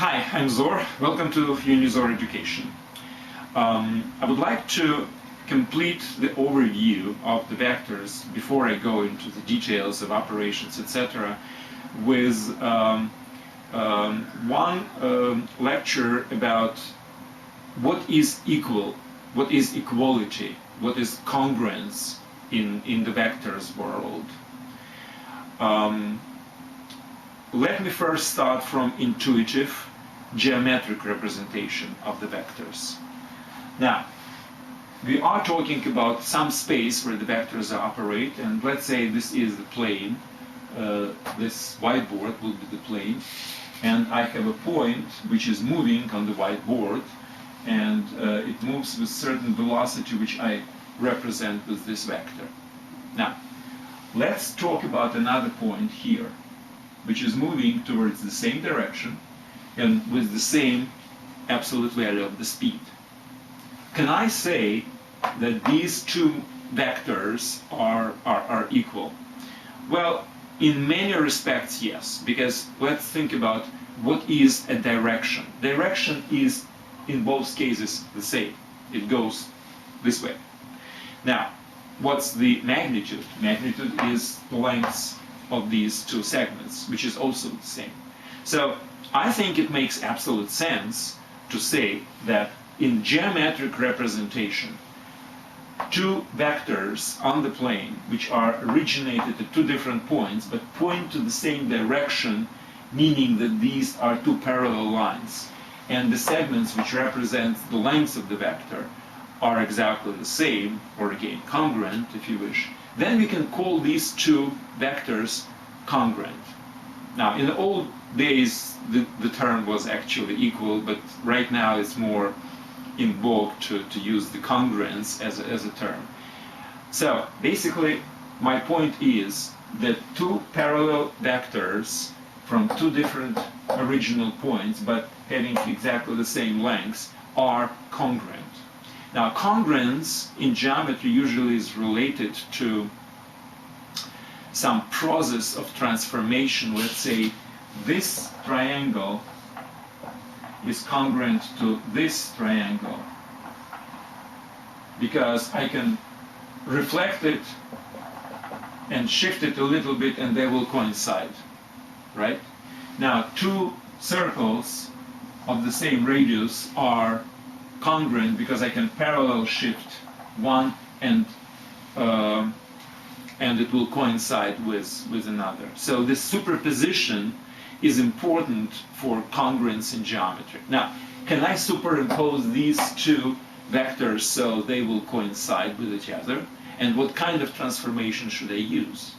Hi, I'm Zor. Welcome to Unizor Education. I would like to complete the overview of the vectors before I go into the details of operations, etc., with one lecture about what is equal, what is equality, what is congruence in the vectors world. Let me first start from intuitive geometric representation of the vectors. Now, we are talking about some space where the vectors operate, and let's say this is the plane. This whiteboard will be the plane, and I have a point which is moving on the whiteboard, and it moves with certain velocity which I represent with this vector. Now, let's talk about another point here, which is moving towards the same direction and with the same absolute value of the speed. Can I say that these two vectors are equal? Well, in many respects, yes, because let's think about what is a direction. Direction is, in both cases, the same. It goes this way. Now, what's the magnitude? Magnitude is the length of these two segments, which is also the same. So I think it makes absolute sense to say that in geometric representation, two vectors on the plane which are originated at two different points but point to the same direction, meaning that these are two parallel lines, and the segments which represent the length of the vector are exactly the same, or again congruent if you wish, then we can call these two vectors congruent. Now, in the old days, the term was actually equal, but right now it's more in vogue to use the congruence as a term. So, basically, my point is that two parallel vectors from two different original points, but having exactly the same lengths, are congruent. Now, congruence in geometry usually is related to some process of transformation. Let's say this triangle is congruent to this triangle because I can reflect it and shift it a little bit and they will coincide, right? Now, two circles of the same radius are congruent because I can parallel shift one and it will coincide with another. So this superposition is important for congruence in geometry. Now, can I superimpose these two vectors so they will coincide with each other? And what kind of transformation should I use?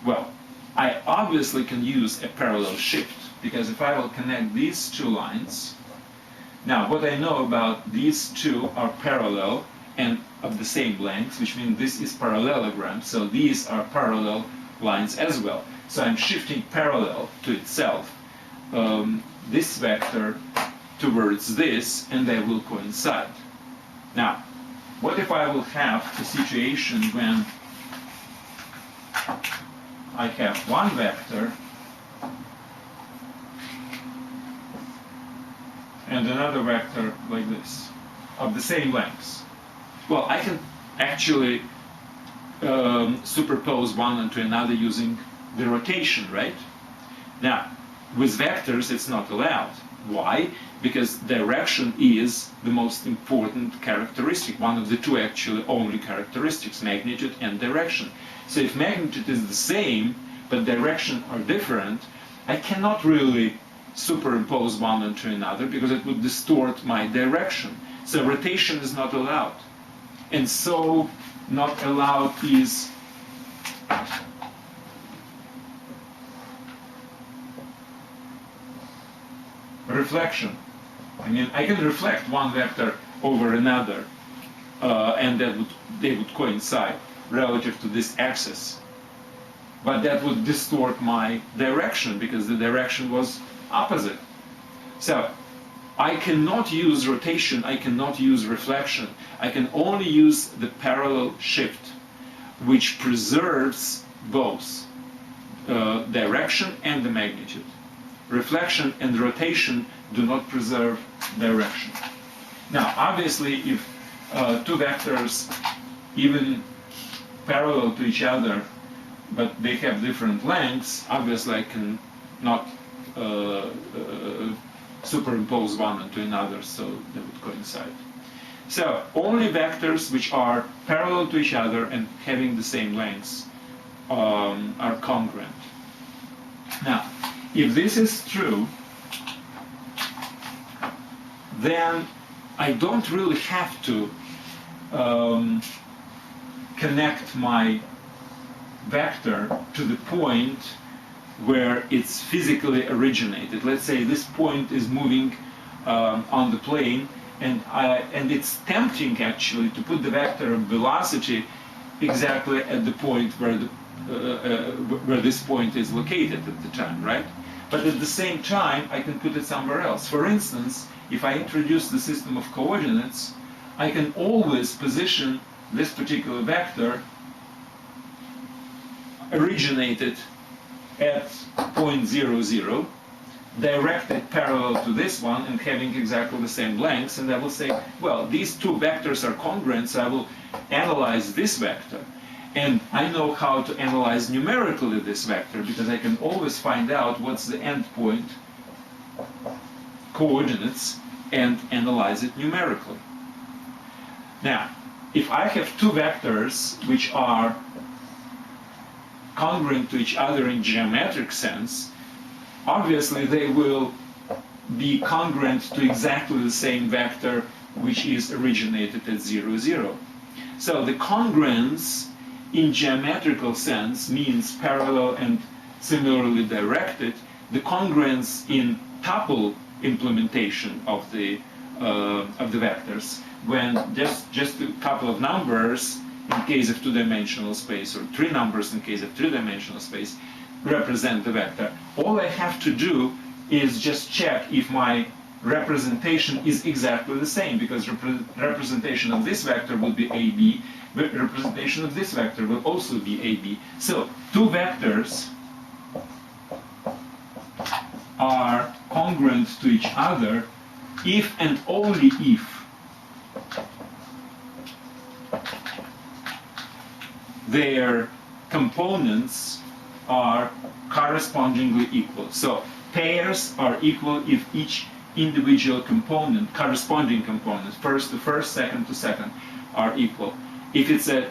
Well, I obviously can use a parallel shift, because if I will connect these two lines, now what I know about these two are parallel and of the same length, which means this is parallelogram, so these are parallel lines as well. So I'm shifting parallel to itself, this vector towards this, and they will coincide. Now, what if I will have a situation when I have one vector and another vector like this, of the same length? Well, I can actually superpose one onto another using the rotation, right? Now, with vectors, it's not allowed. Why? Because direction is the most important characteristic, one of the two actually only characteristics, magnitude and direction. So if magnitude is the same, but direction are different, I cannot really superimpose one onto another because it would distort my direction. So rotation is not allowed. And so not allowed is reflection. I mean, I can reflect one vector over another, and they would coincide relative to this axis. But that would distort my direction because the direction was opposite. So I cannot use rotation, I cannot use reflection. I can only use the parallel shift, which preserves both direction and the magnitude. reflection and rotation do not preserve direction. Now, obviously, if two vectors, even parallel to each other, but they have different lengths, obviously I can not superimpose one onto another, so they would coincide. So only vectors which are parallel to each other and having the same lengths are congruent. Now, if this is true, then I don't really have to connect my vector to the point where it's physically originated. Let's say this point is moving on the plane, and it's tempting actually to put the vector of velocity exactly at the point where where this point is located at the time, right? But at the same time, I can put it somewhere else. For instance, if I introduce the system of coordinates, I can always position this particular vector originated at point 0, 0, directed parallel to this one and having exactly the same lengths, and I will say, well, these two vectors are congruent, so I will analyze this vector. And I know how to analyze numerically this vector because I can always find out what's the endpoint coordinates and analyze it numerically. Now, if I have two vectors which are congruent to each other in geometric sense, obviously they will be congruent to exactly the same vector which is originated at 0, 0. So the congruence in geometrical sense means parallel and similarly directed. The congruence in tuple implementation of the vectors, when just a couple of numbers in case of two-dimensional space, or three numbers in case of three-dimensional space, represent the vector. All I have to do is just check if my representation is exactly the same, because representation of this vector will be AB, but representation of this vector will also be AB. So two vectors are congruent to each other if and only if their components are correspondingly equal. So pairs are equal if each individual component, corresponding component, first to first, second to second, are equal. If it's a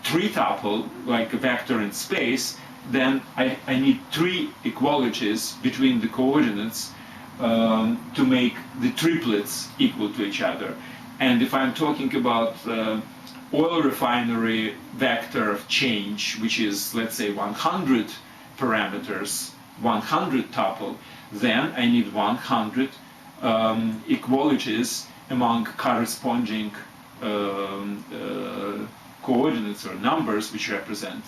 three-tuple, like a vector in space, then I need three equalities between the coordinates to make the triplets equal to each other. And if I'm talking about oil refinery vector of change, which is, let's say, 100 parameters, 100 tuple, then I need 100 equalities among corresponding coordinates or numbers which represent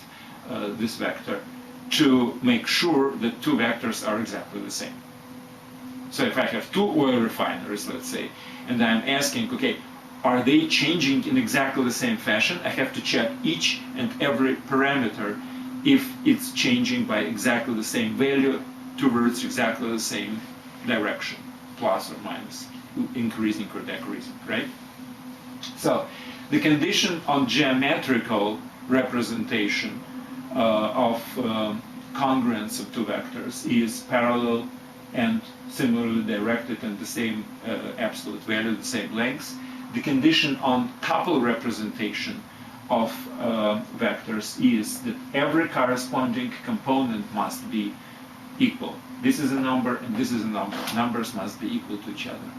this vector to make sure that two vectors are exactly the same. So if I have two oil refineries, let's say, and I'm asking, okay, are they changing in exactly the same fashion? I have to check each and every parameter if it's changing by exactly the same value towards exactly the same direction, plus or minus, increasing or decreasing, right? So the condition on geometrical representation of congruence of two vectors is parallel and similarly directed and the same absolute value, the same lengths. The condition on tuple representation of vectors is that every corresponding component must be equal. This is a number and this is a number. Numbers must be equal to each other.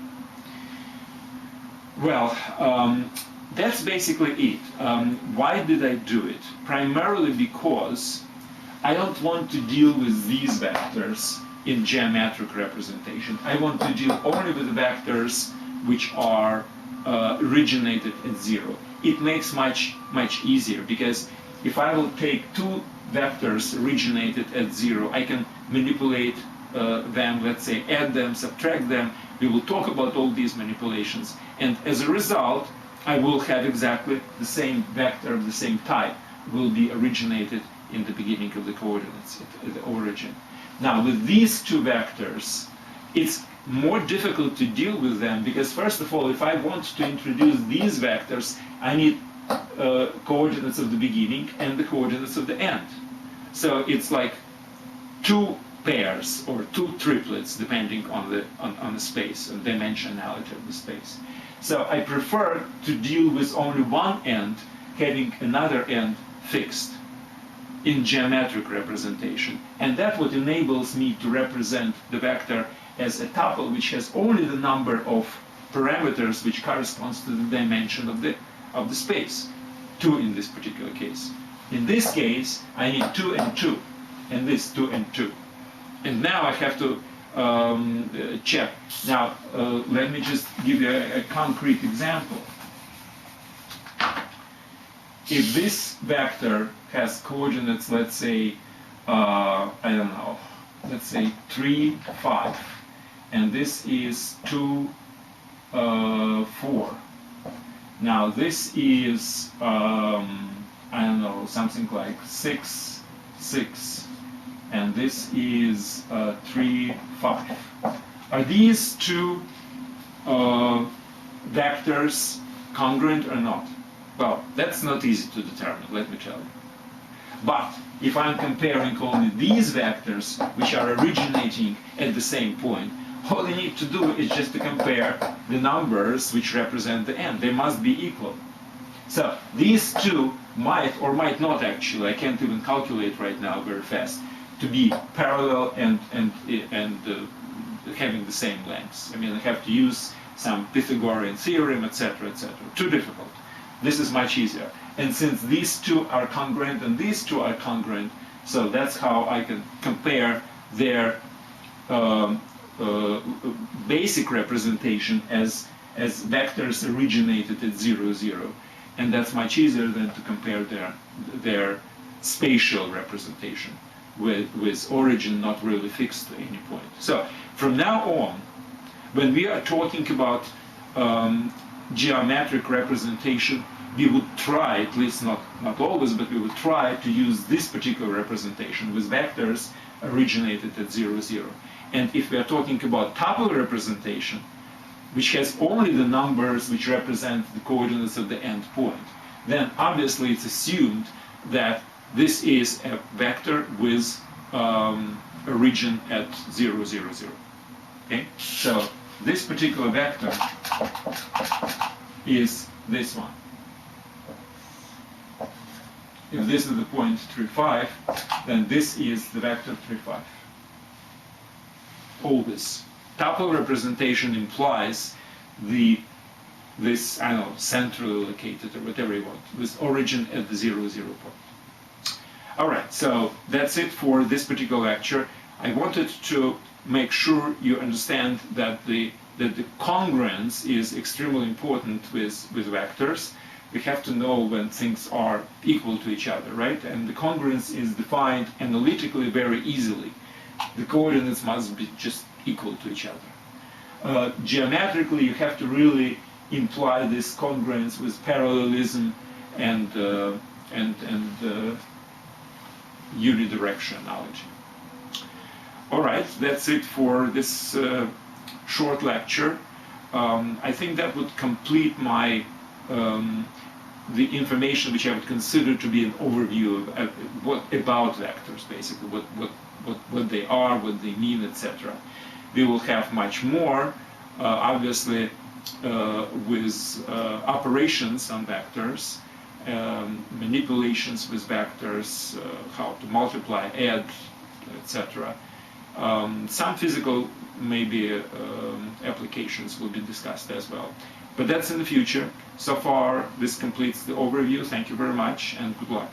Well, that's basically it. Why did I do it? Primarily because I don't want to deal with these vectors in geometric representation. I want to deal only with the vectors which are originated at 0. It makes much easier, because if I will take two vectors originated at 0, I can manipulate them, let's say add them, subtract them. We will talk about all these manipulations, and as a result I will have exactly the same vector of the same type will be originated in the beginning of the coordinates at the origin. Now, with these two vectors, it's more difficult to deal with them because, first of all, if I want to introduce these vectors, I need coordinates of the beginning and the coordinates of the end. So it's like two pairs or two triplets, depending on the space and dimensionality of the space. So I prefer to deal with only one end, having another end fixed in geometric representation. And that's what enables me to represent the vector as a tuple which has only the number of parameters which corresponds to the dimension of the space, 2 in this particular case. In this case, I need 2 and 2, and this 2 and 2. And now I have to check. Now, let me just give you a concrete example. If this vector has coordinates, let's say, I don't know, let's say 3, 5, and this is 2, 4. Now this is, I don't know, something like 6, 6, and this is 3, 5. Are these two vectors congruent or not? Well, that's not easy to determine, let me tell you. But if I'm comparing only these vectors, which are originating at the same point, all I need to do is just to compare the numbers which represent the end. They must be equal. So these two might or might not actually, I can't even calculate right now very fast, to be parallel and having the same lengths. I mean, I have to use some Pythagorean theorem, etc., etc. Too difficult. This is much easier. And since these two are congruent and these two are congruent, so that's how I can compare their basic representation as vectors originated at 0, 0. And that's much easier than to compare their spatial representation with origin not really fixed at any point. So from now on, when we are talking about geometric representation, we would try, at least not always, but we would try to use this particular representation with vectors originated at 0, 0. And if we are talking about tuple representation, which has only the numbers which represent the coordinates of the end point, then obviously it's assumed that this is a vector with origin at 0, 0, 0. Okay? So this particular vector is this one. If this is the point 3, 5, then this is the vector 3, 5. Always. Tuple representation implies this, I don't know, centrally located or whatever you want, with origin at the 0, 0 point. All right, so that's it for this particular lecture. I wanted to make sure you understand that the congruence is extremely important with vectors. We have to know when things are equal to each other, right? And the congruence is defined analytically very easily. The coordinates must be just equal to each other. Geometrically, you have to really imply this congruence with parallelism and unidirectionality. All right, that's it for this short lecture. I think that would complete my the information which I would consider to be an overview of about vectors, basically, what they are, what they mean, etc. We will have much more, obviously, with operations on vectors, manipulations with vectors, how to multiply, add, etc. Some physical, maybe, applications will be discussed as well. But that's in the future. So far, this completes the overview. Thank you very much, and good luck.